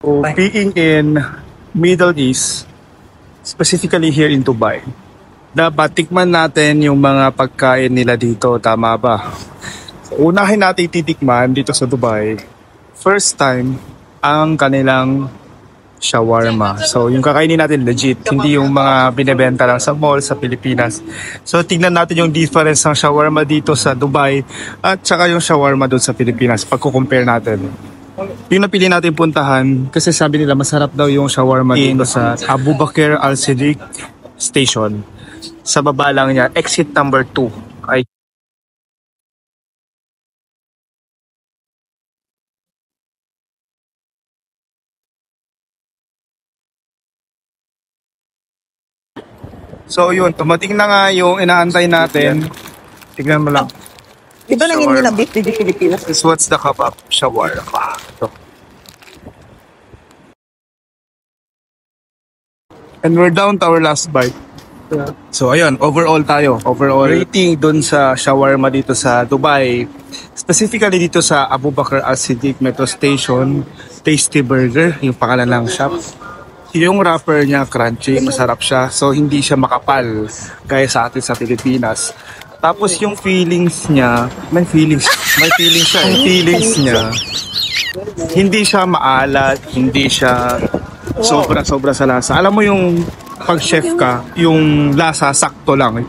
So, being in Middle East, specifically here in Dubai, dapat tikman natin yung mga pagkain nila dito, tama ba? So, unahin natin titikman dito sa Dubai, first time, ang kanilang shawarma. So, yung kakainin natin legit, hindi yung mga binebenta lang sa mall sa Pilipinas. So, tingnan natin yung difference ng shawarma dito sa Dubai at saka yung shawarma doon sa Pilipinas, pagko-compare natin. Yung napili natin puntahan, kasi sabi nila masarap daw yung shawarma dito sa Abu Bakr Al-Siddiq Station. Sa baba lang niya, exit number 2. Ay, so yun, tumating na nga yung inaantay natin. Tignan mo lang. Di ba nangin nila beef dito sa Pilipinas? This what's the kebab shawarma. Ito. And we're down to our last bite. So ayun, overall tayo. Overall rating dun sa shawarma dito sa Dubai. Specifically dito sa Abu Bakr Al-Siddiq Metro Station, Tasty Burger, yung pangalan ng shop. Yung wrapper niya crunchy, masarap siya. So hindi siya makapal gaya sa atin sa Pilipinas. Tapos yung feelings niya, may feelings siya. Yung feelings niya, hindi siya maalat, hindi siya sobra sa lasa. Alam mo yung pag chef ka, yung lasa sakto lang.